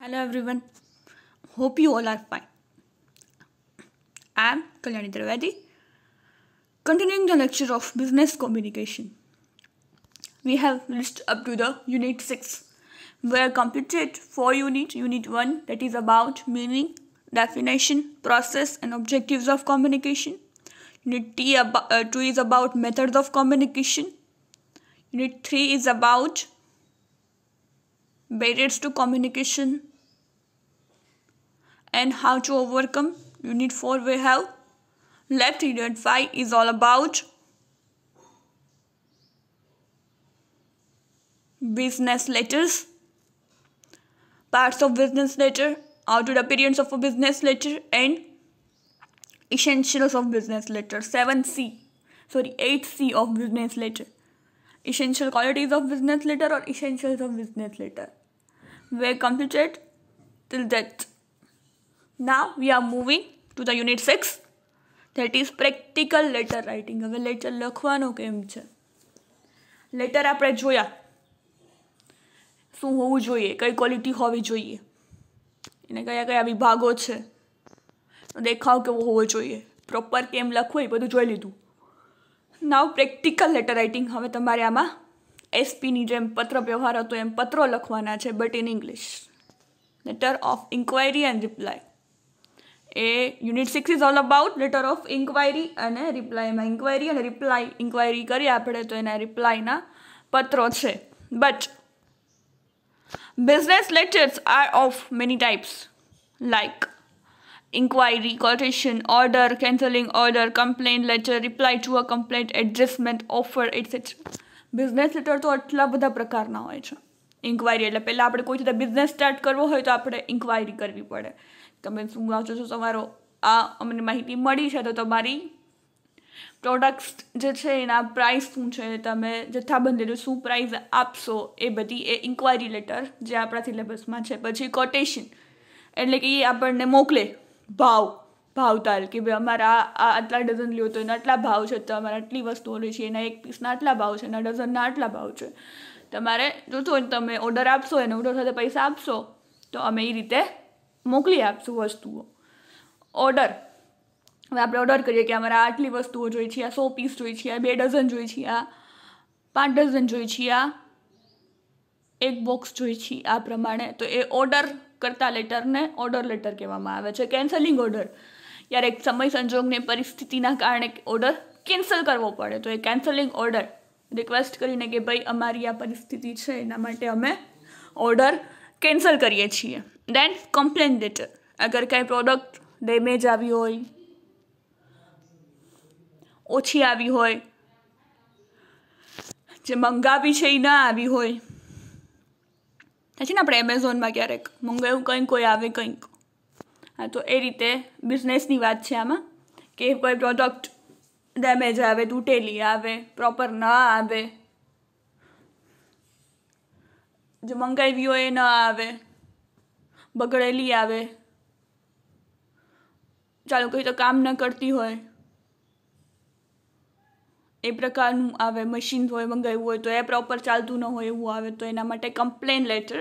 Hello everyone. Hope you all are fine. I am Kalyani Trivedi. Continuing the lecture of business communication. We have reached up to the unit 6. We have completed 4 units. Unit 1 that is about meaning, definition, process and objectives of communication. Unit 2 is about methods of communication. Unit 3 is about barriers to communication and how to overcome. Unit 4 we have left. Unit 5 is all about business letters, parts of business letter, outward appearance of a business letter and essentials of business letter. 8C of business letter. Essential qualities of business letter or essentials of business letter. We are completed till that. Now we are moving to the unit 6 that is practical letter writing. હવે letter લખવાનો કેમ છે? Letter આપણે જોયા શું હોવું જોઈએ, કઈ ક્વોલિટી હોવી જોઈએ, એને કયા કયા વિભાગો છે, દેખાવ કેવો હોવો જોઈએ, પ્રોપર કેમ લખવું એ બધું જોઈ લીધું. નાવ પ્રેક્ટિકલ લેટર રાઇટિંગ. હવે તમારે આમાં એસપીની જેમ પત્ર વ્યવહાર હતો એમ પત્રો લખવાના છે but in English. Letter of inquiry and reply. એ unit 6 is all about letter of inquiry અને રિપ્લાયમાં ઇન્ક્વાયરી અને રિપ્લાય. ઇન્ક્વાયરી કરીએ આપણે તો એના રિપ્લાયના પત્રો છે. But business letters are of many types like inquiry, quotation, order, cancelling order, complaint letter, reply to a complaint, adjustment, offer, etc. Business letter તો આટલા બધા પ્રકારના હોય છે. ઇન્ક્વાયરી એટલે પહેલાં આપણે કોઈ રીતે બિઝનેસ સ્ટાર્ટ કરવો હોય તો આપણે ઇન્ક્વાયરી કરવી પડે. તમે શું વાંચો છો, તમારો આ અમને માહિતી મળી છે તો તમારી પ્રોડક્ટ્સ જે છે એના પ્રાઇસ શું છે, તમે જથ્થાબંધીનું શું પ્રાઇસ આપશો, એ બધી એ ઇન્ક્વાયરી લેટર જે આપણા સિલેબસમાં છે. પછી કોટેશન એટલે કે એ આપણને મોકલે ભાવતાલ કે ભાઈ અમારા આ આટલા ડઝન લ્યો તો એના આટલા ભાવ છે, તમારે આટલી વસ્તુઓ લે છે એના એક પીસના આટલા ભાવ છે, એના ડઝનના આટલા ભાવ છે, તમારે જોતો હોય તમે ઓર્ડર આપશો એને ઓર્ડર સાથે પૈસા આપશો તો અમે એ રીતે મોકલી આપશું વસ્તુઓ. ઓર્ડર, હવે આપણે ઓર્ડર કરીએ કે અમારે આટલી વસ્તુઓ જોઈએ છે, આ 100 પીસ જોઈએ છે, આ 2 ડઝન જોઈએ છે, આ 5 ડઝન જોઈએ છે, આ 1 બોક્સ જોઈએ છે, આ પ્રમાણે. તો એ ઓર્ડર કરતા લેટરને ઓર્ડર લેટર કહેવામાં આવે છે. કેન્સલિંગ ઓર્ડર, ક્યારેક સમય સંજોગને પરિસ્થિતિના કારણે ઓર્ડર કેન્સલ કરવો પડે તો એ કેન્સલિંગ ઓર્ડર રિક્વેસ્ટ કરીને કે ભાઈ અમારી આ પરિસ્થિતિ છે એના માટે અમે ઓર્ડર કેન્સલ કરીએ છીએ. દેન કમ્પ્લેન લેટર, અગર કાંઈ પ્રોડક્ટ ડેમેજ આવી હોય, ઓછી આવી હોય, જે મંગાવી છે એ ના આવી હોય, છે ને આપણે એમેઝોનમાં ક્યારેક મંગાવ્યું કંઈક કોઈ આવે કંઈક. હા, તો એ રીતે બિઝનેસની વાત છે આમાં કે કોઈ પ્રોડક્ટ ડેમેજ આવે, તૂટેલી આવે, પ્રોપર ના આવે, જે મંગાવી હોય એ ન આવે, બગડેલી આવે, ચાલો કોઈ તો કામ ન કરતી હોય એ પ્રકારનું આવે, મશીન હોય મંગાવ્યું હોય તો એ પ્રોપર ચાલતું ન હોય એવું આવે તો એના માટે કમ્પ્લેન લેટર.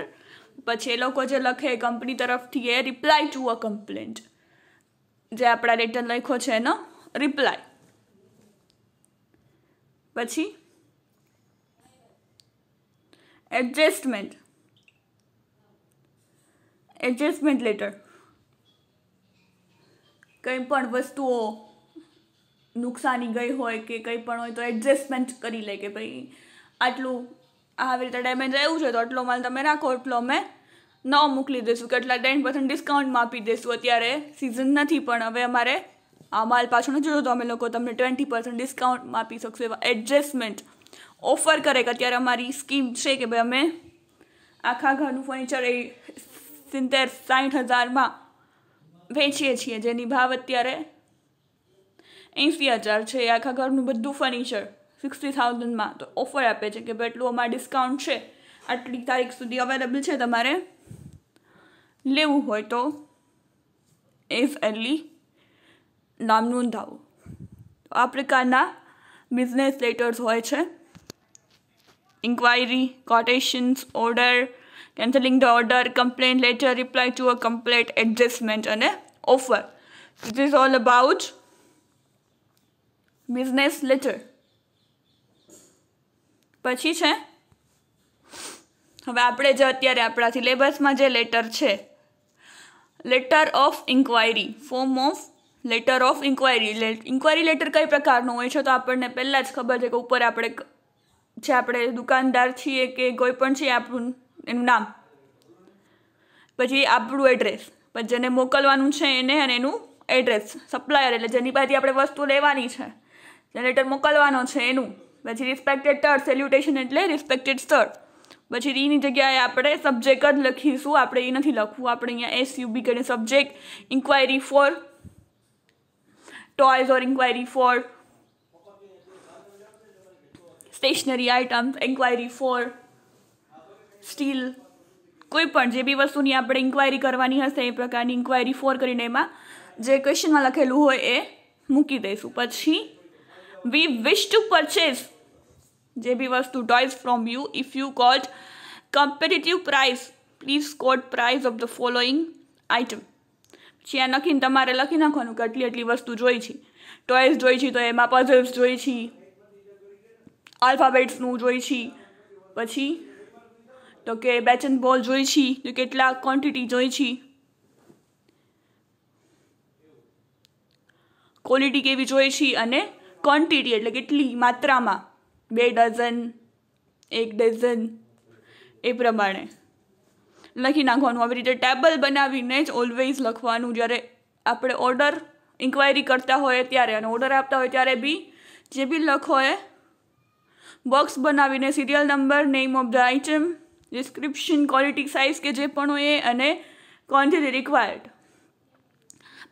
પછી એ લોકો જે લખે કંપની તરફથી એ રિપ્લાય ટુ અ કમ્પ્લેન્ટ, જે આપણા લેટર લખ્યો છે એનો રિપ્લાય. પછી એડજસ્ટમેન્ટ લેટર, કંઈ પણ વસ્તુઓ નુકસાની ગઈ હોય કે કંઈ પણ હોય તો એડજસ્ટમેન્ટ કરી લે કે ભાઈ આટલું આવી રીતે ડેમેજ આવ્યું છે તો આટલો માલ તમે રાખો, એટલો અમે ન મોકલી દઈશું, કેટલા 10% ડિસ્કાઉન્ટમાં આપી દઈશું, અત્યારે સિઝન નથી પણ હવે અમારે આ માલ પાછો નથી જોયો તો અમે લોકો તમને 20% ડિસ્કાઉન્ટમાં આપી શકશું. એવા એડજસ્ટમેન્ટ. ઓફર કરે કે અત્યારે અમારી સ્કીમ છે કે ભાઈ અમે આખા ઘરનું ફર્નિચર એ 70-60 હજારમાં વેચીએ છીએ, જેની ભાવ અત્યારે 80,000 છે. આખા ઘરનું બધું ફર્નિચર 60,000માં તો ઓફર આપે છે કે ભાઈ એટલું અમારે ડિસ્કાઉન્ટ છે, આટલી તારીખ સુધી અવેલેબલ છે, તમારે લેવું હોય તો એઝ અર્લી નામ નોંધાવું. આ પ્રકારના બિઝનેસ લેટર્સ હોય છે. Inquiry, quotations, order, cancelling the order, complaint letter, reply to a complaint, adjustment અને offer. This is all about business letter. પછી છે હવે આપણે જે અત્યારે આપણા સિલેબસમાં જે લેટર છે, letter of inquiry, form of letter of inquiry. Inquiry letter કઈ પ્રકારનો હોય છે તો આપણને પહેલાં જ ખબર છે કે ઉપર આપણે દુકાનદાર છીએ કે કોઈ પણ છે આપણું એનું નામ, પછી આપણું એડ્રેસ, પછી જેને મોકલવાનું છે એને અને એનું એડ્રેસ, સપ્લાયર એટલે જેની પાસેથી આપણે વસ્તુ લેવાની છે, જે લેટર મોકલવાનો છે એનું, પછી રિસ્પેક્ટેડ સર, સેલ્યુટેશન એટલે રિસ્પેક્ટેડ સર. પછી એની જગ્યાએ આપણે સબ્જેક્ટ જ લખીશું, આપણે એ નથી લખવું, આપણે અહીંયા SUB કરીને subject, inquiry for toys or inquiry for stationery items, inquiry for steel, કોઈ પણ જે બી વસ્તુની આપણે ઇન્ક્વાયરી કરવાની હશે એ પ્રકારની ઇન્ક્વાયરી ફોર કરીને એમાં જે ક્વેશ્ચનમાં લખેલું હોય એ મૂકી દઈશું. પછી વી વિશ ટુ પરચેઝ જે બી વસ્તુ toys from you, if you got competitive price please quote price of the following item. પછી આ લખીને તમારે લખી નાખવાનું કે આટલી વસ્તુ જોઈ છે. ટોયઝ જોઈ છે તો એમાં પઝલ્સ જોઈ છે, આલ્ફાબેટ્સનું જોઈ છે, પછી તો કે બેચ એન્ડ બોલ જોઈ છે તો કેટલા ક્વોન્ટિટી જોઈ છે, ક્વોલિટી કેવી જોઈ છે, અને ક્વોન્ટિટી એટલે કેટલી માત્રામાં, 2 ડઝન, 1 ડઝન, એ પ્રમાણે લખી નાખવાનું. આવી રીતે ટેબલ બનાવીને જ ઓલવેઝ લખવાનું જ્યારે આપણે ઓર્ડર ઇન્ક્વાયરી કરતા હોય ત્યારે અને ઓર્ડર આપતા હોય ત્યારે બી જે બી લખો એ બોક્સ બનાવીને serial number, name of the item, description, quality, size કે જે પણ હોય એ અને quantity required.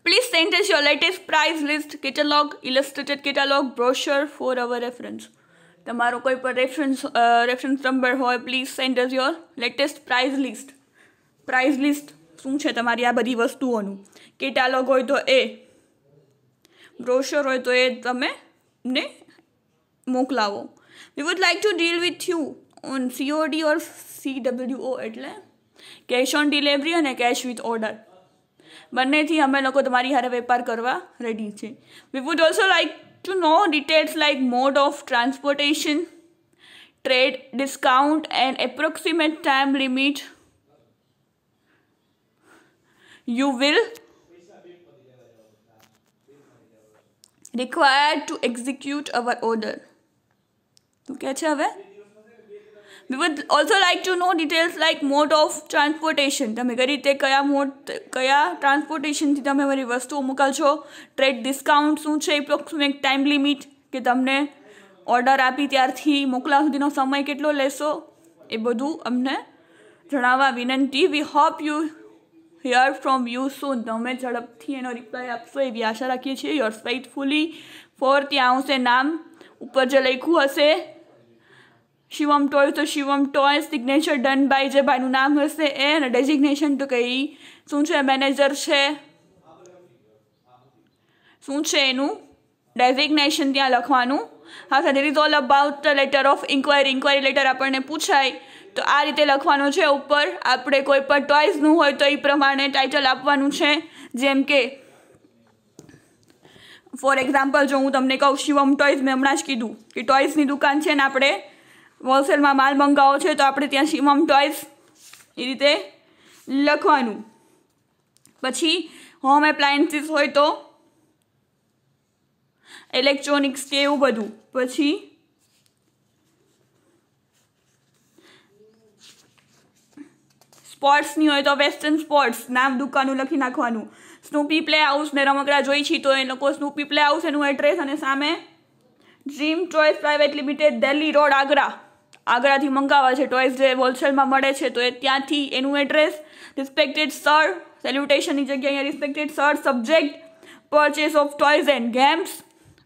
Please send us your latest price list, catalog, illustrated catalog, brochure for our reference. તમારો કોઈ પણ રેફરન્સ નંબર હોય, please send us your latest price list. Price list શું છે તમારી આ બધી વસ્તુઓનું, કેટાલોગ હોય તો એ, બ્રોશર હોય તો એ તમે ને મોકલાવો. We would like to deal with you on COD or CWO એટલે કેશ ઓન ડિલિવરી અને કેશ વિથ ઓર્ડર, બંનેથી અમે લોકો તમારી હારે વેપાર કરવા રેડી છે. We would also like to know details like mode of transportation, trade discount and approximate time limit you will require to execute our order. તો કે છે હવે we would also like to know details like mode of transportation, તમે કઈ રીતે કયા ટ્રાન્સપોર્ટેશનથી તમે મારી વસ્તુઓ મોકલશો, ટ્રેડ ડિસ્કાઉન્ટ શું છે, એપ્રોક્સિમેટ ટાઈમ લિમિટ કે તમને ઓર્ડર આપી ત્યારથી મોકલા સુધીનો સમય કેટલો લેશો, એ બધું અમને જણાવવા વિનંતી. We hope you hear from you soon, તમે ઝડપથી એનો રિપ્લાય આપશો એવી આશા રાખીએ છીએ. યોર્સ ફેઇથફુલી ફોર, ત્યાં આવશે નામ, ઉપર જે લખ્યું હશે શિવમ ટોયઝ તો Shivam toys, signature done by જે ભાઈનું નામ હશે એ, અને ડેઝિગ્નેશન તો કઈ શું છે, મેનેજર છે શું છે એનું ડેઝિગ્નેશન ત્યાં લખવાનું. હા sir, this is all about the letter of inquiry. Inquiry letter આપણને પૂછાય તો આ રીતે લખવાનું છે. ઉપર આપણે કોઈ પણ ટોયઝનું હોય તો એ પ્રમાણે ટાઇટલ આપવાનું છે. જેમ કે ફોર એક્ઝામ્પલ જો હું તમને કહું શિવમ ટોયઝ, મેં હમણાં જ કીધું કે ટોયઝની દુકાન છે ને આપણે હોલસેલમાં માલ મંગાવો છે તો આપણે ત્યાં શિવમ ટોયઝ એ રીતે લખવાનું. પછી હોમ એપ્લાયન્સીસ હોય તો ઇલેક્ટ્રોનિક્સ કે એવું બધું. પછી સ્પોર્ટ્સની હોય તો વેસ્ટર્ન સ્પોર્ટ્સ, નામ દુકાનનું લખી નાખવાનું. સ્નૂપી પ્લે હાઉસ ને રમકડા જોઈ છે તો એ લોકો સ્નૂપી પ્લે હાઉસ એનું એડ્રેસ, અને સામે dream toys private limited, Delhi road, આગ્રાથી મંગાવવા છે ટોયઝ જે હોલસેલમાં મળે છે તો એ ત્યાંથી એનું એડ્રેસ. રિસ્પેક્ટેડ સર, સેલ્યુટેશનની જગ્યાએ અહીંયા respected sir. Subject purchase of toys and games.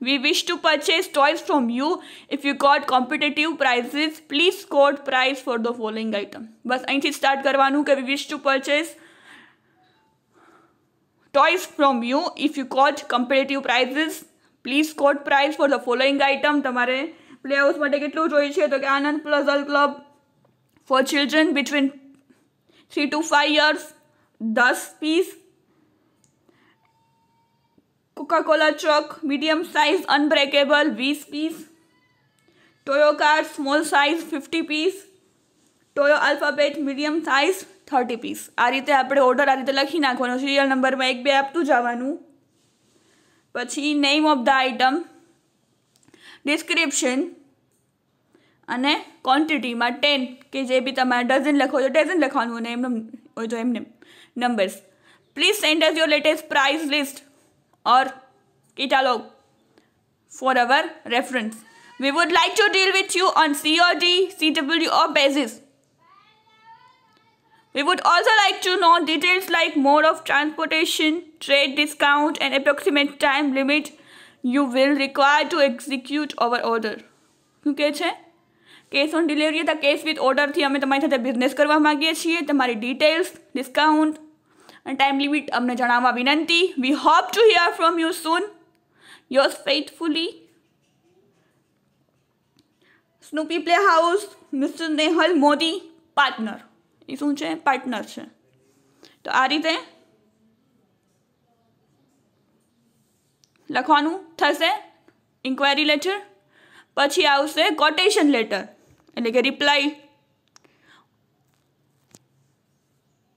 We wish to purchase toys from you, if you got competitive prices please quote price for the following item. બસ અહીંથી સ્ટાર્ટ કરવાનું કે we wish to purchase toys from you, if you got competitive prices please quote price for the following item. તમારે play house માટે કેટલું જોઈએ છે તો કે Anand puzzle club for children between 3 to 5 years 10 piece. Coca cola truck medium size unbreakable 20 piece. Toyo car small size 50 piece. Toyo alphabet medium size 30 piece. आ रीते आपणे ऑर्डर आ रीते लखी नाखवानो, सीरियल नंबर में 1-2 आपतुं जवानुं। पछी name of the item, description અને ક્વોન્ટિટીમાં 10 કે જે બી તમારે ડઝન લખો તો ડઝન લખવાનું અને એમને હોય તો એમને numbers. Please send us your latest price list or catalog for our reference. We would like to deal with you on COD, CWO basis. We would also like to know details like mode of transportation, trade discount and approximate time limit you will require to execute our order. શું કહે છે? Cash on delivery અથવા cash with ઓર્ડરથી અમે તમારી સાથે business કરવા માગીએ છીએ. તમારી ડિટેલ્સ, ડિસ્કાઉન્ટ અને ટાઈમ લિમિટ અમને જણાવવા વિનંતી. We hope to hear from you soon. Yours faithfully, Snoopy play house, mister Nehal Modi, partner. એ શું છે? પાર્ટનર છે. તો આ રીતે લખવાનું થશે ઇન્ક્વાયરી લેટર. પછી આવશે કોટેશન લેટર, એટલે કે રિપ્લાય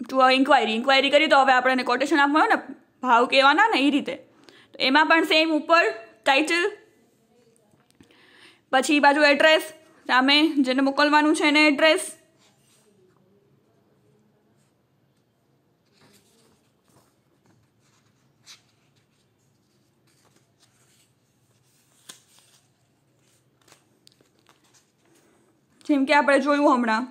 ટુ ઇન્ક્વાયરી કરી તો હવે આપણે કોટેશન આપવાનું ને, ભાવ કહેવાના ને એ રીતે. તો એમાં પણ સેમ ઉપર ટાઇટલ, પછી બાજુ એડ્રેસ, સામે જેને મોકલવાનું છે એને એડ્રેસ, જેમ કે આપણે જોયું હમણાં.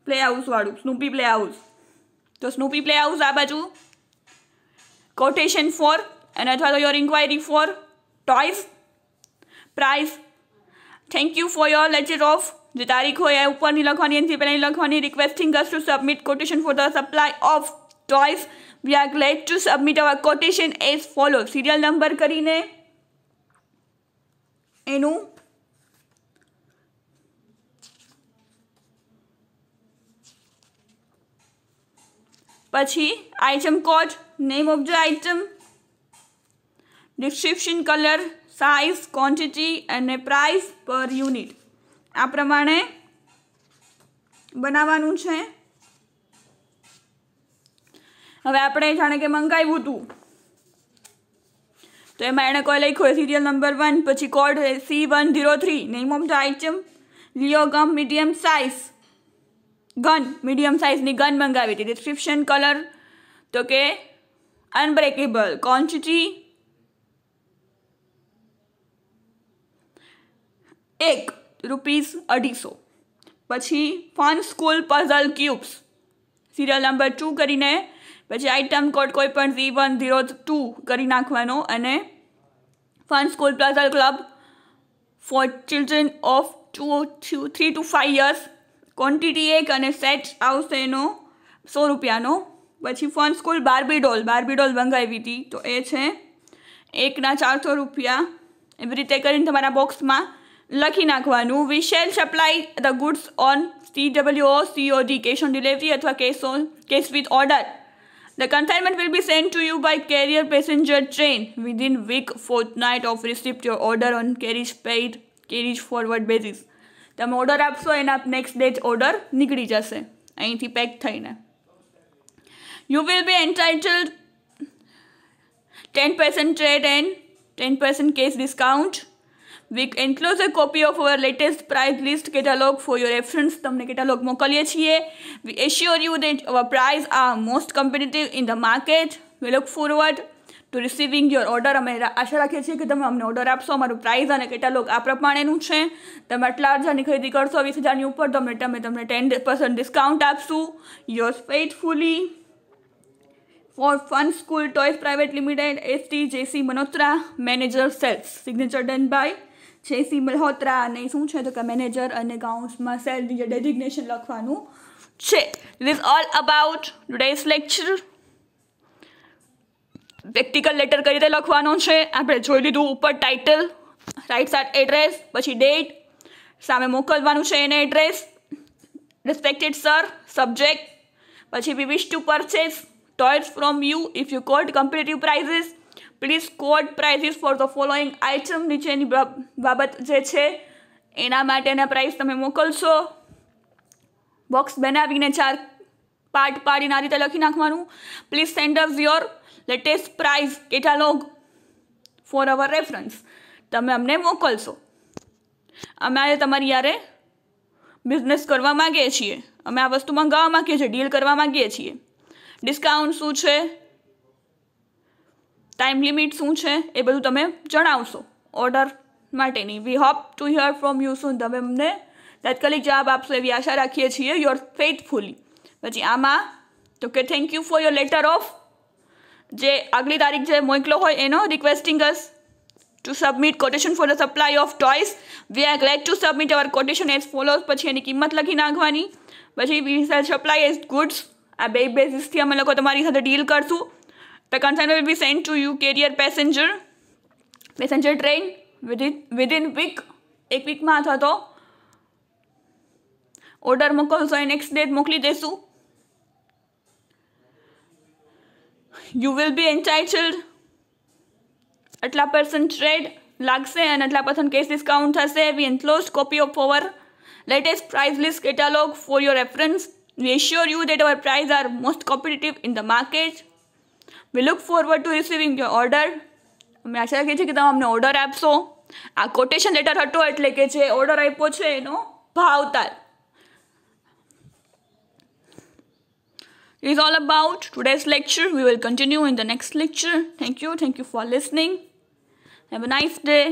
પ્લે હાઉસ વાળું, સ્નૂપી પ્લે હાઉસ. તો સ્નૂપી પ્લે હાઉસ આ બાજુ કોટેશન ફોર અને અથવા તો your inquiry for toys, price, thank you for your letter of, જે તારીખ હોય એ ઉપરની લખવાની, એનાથી પહેલાંની લખવાની. Requesting us to submit quotation for the supply of toys. We are glad to submit our quotation as follow. Serial number કરીને એનું પછી item code, name of the item, description, colour, size, quantity અને price per unit. આ પ્રમાણે બનાવવાનું છે. હવે આપણે જાણે કે મંગાવ્યું હતું તો એમાં એણે કોઈ લખ્યું હોય સિરિયલ નંબર 1, પછી code C103, name of the item Leo gum medium size, gun medium સાઇઝની ગન મંગાવી હતી. ડિસ્ક્રિપ્શન, કલર તો કે અનબ્રેકેબલ, ક્વોન્ટિટી 1 ₹250. પછી fun school puzzle cubes, serial number 2 કરીને પછી આઇટમ કોડ કોઈ પણ C102 કરી નાખવાનો અને fun school puzzle club for children of 3 to 5 years. Quantity 1 અને સેટ આવશે એનો ₹100. પછી ફન સ્કૂલ બાર્બી ડોલ મંગાવી હતી તો એ છે 1ના ₹400. એવી રીતે કરીને તમારા બોક્સમાં લખી નાખવાનું. We shall supply the goods on CWO, COD, cash on delivery અથવા cash with order. The consignment will be send to you by carrier passenger train within week fortnight of receipt your order on carriage paid, carriage forward basis. તમે order આપશો એના next day જ order નીકળી જશે અહીંથી પેક થઈને. You will be entitled 10% trade and 10% cash discount. We enclose a copy of our latest price list catalog for your reference. તમને કેટલોગ મોકલીએ છીએ. We assure you that our prices are most competitive in the market. We look forward to receiving your order. અમે આશા રાખીએ છીએ કે તમે અમને order આપશો. અમારું પ્રાઇસ અને કેટલોગ આ પ્રમાણેનું છે. તમે આટલા હજારની ખરીદી કરશો, 20,000ની ઉપર તો અમે તમને 10% ડિસ્કાઉન્ટ આપશું. Yours faithfully for Fun School Toys Private Limited, ST JC Malhotra, Manager Sales. Signature done by JC Malhotra. અને શું છે તો કે મેનેજર અને કાઉન્ટ્સમાં સેલની જે ડેઝિગ્નેશન લખવાનું છે. This is all about today's lecture. Practical letter કઈ રીતે લખવાનો છે આપણે જોઈ લીધું. ઉપર ટાઇટલ, રાઇટ સાઇડ એડ્રેસ, પછી ડેટ, સામે મોકલવાનું છે એને એડ્રેસ, રિસ્પેક્ટેડ સર, સબ્જેક્ટ, પછી we wish to purchase toys from you. If you quote competitive prices, please quote prices for the following item. નીચેની બાબત જે છે એના માટેના પ્રાઇસ તમે મોકલશો. બોક્સ બનાવીને 4 પાર્ટ પાડીને આ રીતે લખી નાખવાનું. Please send us your latest price catalogue for our reference. તમે અમને મોકલશો. અમારે તમારી યારે બિઝનેસ કરવા માગીએ છીએ, અમે આ વસ્તુ મંગાવવા માગીએ છીએ, ડીલ કરવા માગીએ છીએ. ડિસ્કાઉન્ટ શું છે, ટાઈમ લિમિટ શું છે, એ બધું તમે જણાવશો ઓર્ડર માટેની. We hope to hear from you soon. તમે અમને તાત્કાલિક જવાબ આપશો એવી આશા રાખીએ છીએ. Your faithfully. પછી આમાં તો કે thank you for your letter of, જે આગલી તારીખ જે મોકલો હોય એનો, requesting us to submit quotation for the supply of toys. We are glad to submit our quotation as follows. પછી એની કિંમત લખી નાખવાની. પછી we shall supply as goods. આ બે બેઝિસથી અમે લોકો તમારી સાથે ડીલ કરશું. The consign will be send to you carrier passenger train within week, એક વીકમાં અથવા તો ઓર્ડર મોકલશો એ નેક્સ્ટ ડે મોકલી દેશું. યુ વિલ બી એન્ટાઇટલ્ડ આટલા % ટ્રેડ લાગશે અને આટલા % કેશ ડિસ્કાઉન્ટ થશે. We enclose copy of our latest price list catalog for your reference. We assure you that our prices are most competitive in the market. We look forward to receiving your order. અમે આશા રાખીએ છીએ કે તમે અમને order આપશો. આ quotation letter હતો એટલે કે જે ઓર્ડર આપ્યો છે એનો ભાવતાલ. It is all about today's lecture. We will continue in the next lecture. Thank you for listening. Have a nice day.